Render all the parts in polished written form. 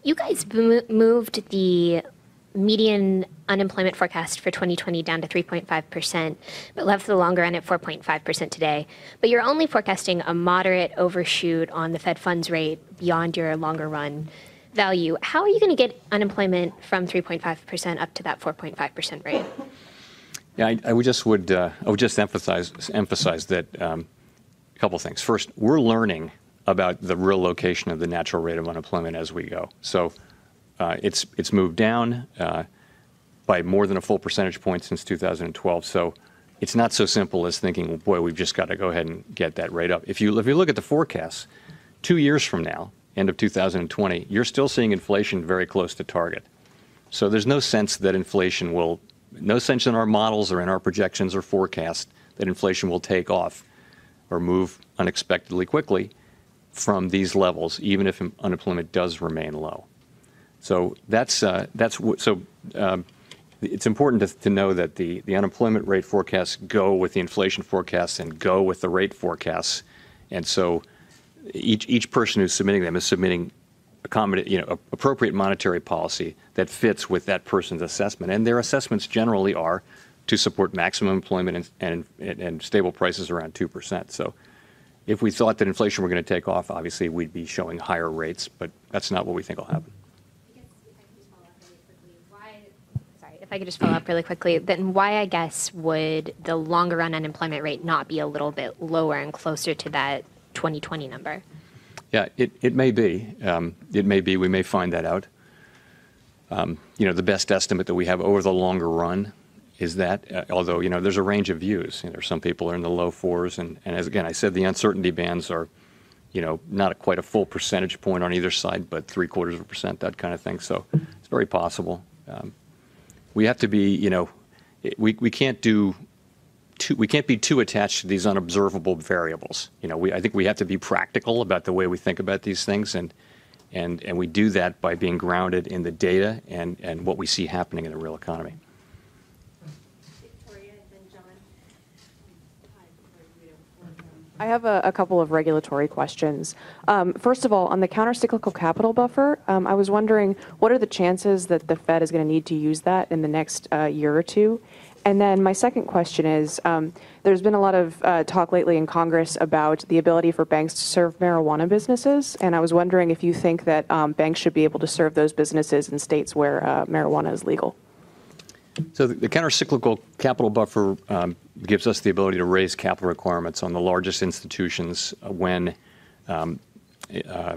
You guys moved the median unemployment forecast for 2020 down to 3.5%, but left the longer run at 4.5% today. But you're only forecasting a moderate overshoot on the Fed funds rate beyond your longer run value. How are you going to get unemployment from 3.5% up to that 4.5% rate? Yeah, I would just emphasize that a couple things. First, we're learning about the real location of the natural rate of unemployment as we go. So it's moved down by more than a full percentage point since 2012. So it's not so simple as thinking, well, boy, we've just got to go ahead and get that rate up. If you look at the forecasts, 2 years from now, end of 2020, you're still seeing inflation very close to target. So there's no sense that no sense in our models or in our projections or forecasts that inflation will take off or move unexpectedly quickly from these levels, even if unemployment does remain low. So it's important to know that the unemployment rate forecasts go with the inflation forecasts and go with the rate forecasts, and so each person who's submitting them is submitting appropriate monetary policy that fits with that person's assessment. And their assessments generally are to support maximum employment and stable prices around 2%. So if we thought that inflation were going to take off, obviously we'd be showing higher rates, but that's not what we think will happen. If I could just follow up really quickly, then why, I guess, would the longer run unemployment rate not be a little bit lower and closer to that 2020 number? Yeah, it may be. It may be. We may find that out. The best estimate that we have over the longer run is that, although, there's a range of views. Some people are in the low fours. And as again, I said, the uncertainty bands are, not quite a full percentage point on either side, but 0.75%, that kind of thing. So it's very possible. We have to be, we can't be too attached to these unobservable variables. I think we have to be practical about the way we think about these things, and we do that by being grounded in the data and what we see happening in the real economy. Victoria, then John. I have a couple of regulatory questions. First of all, on the countercyclical capital buffer, I was wondering, what are the chances that the Fed is going to need to use that in the next year or two? And then my second question is, there's been a lot of talk lately in Congress about the ability for banks to serve marijuana businesses, and I was wondering if you think that banks should be able to serve those businesses in states where marijuana is legal. So the countercyclical capital buffer gives us the ability to raise capital requirements on the largest institutions when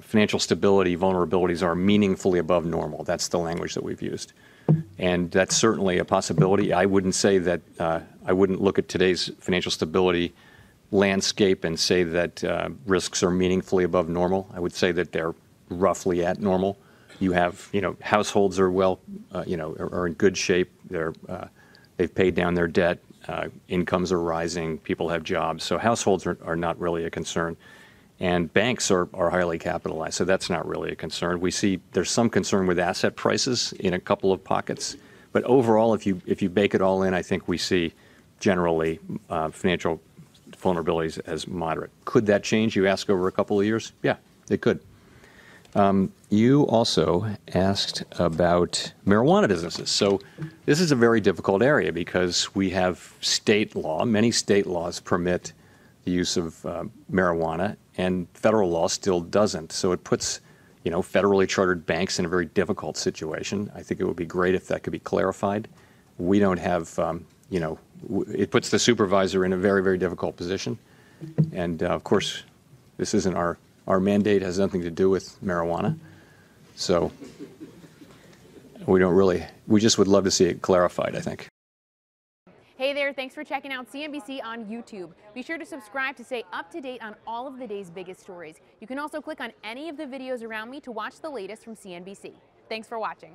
financial stability vulnerabilities are meaningfully above normal. That's the language that we've used. And that's certainly a possibility. I wouldn't say that I wouldn't look at today's financial stability landscape and say that risks are meaningfully above normal. I would say that they're roughly at normal. You have, households are are in good shape. They've paid down their debt. Incomes are rising. People have jobs. So households are not really a concern. And banks are highly capitalized, so that's not really a concern. We see there's some concern with asset prices in a couple of pockets, but overall, if you bake it all in, I think we see generally financial vulnerabilities as moderate. Could that change, you ask, over a couple of years? Yeah, it could. You also asked about marijuana businesses. So this is a very difficult area because we have state law. Many state laws permit the use of marijuana, and federal law still doesn't. So it puts, federally chartered banks in a very difficult situation. I think it would be great if that could be clarified. We don't have, it puts the supervisor in a very, very difficult position. And of course, this isn't our mandate, has nothing to do with marijuana. So we just would love to see it clarified, I think. Hey there, thanks for checking out CNBC on YouTube. Be sure to subscribe to stay up to date on all of the day's biggest stories. You can also click on any of the videos around me to watch the latest from CNBC. Thanks for watching.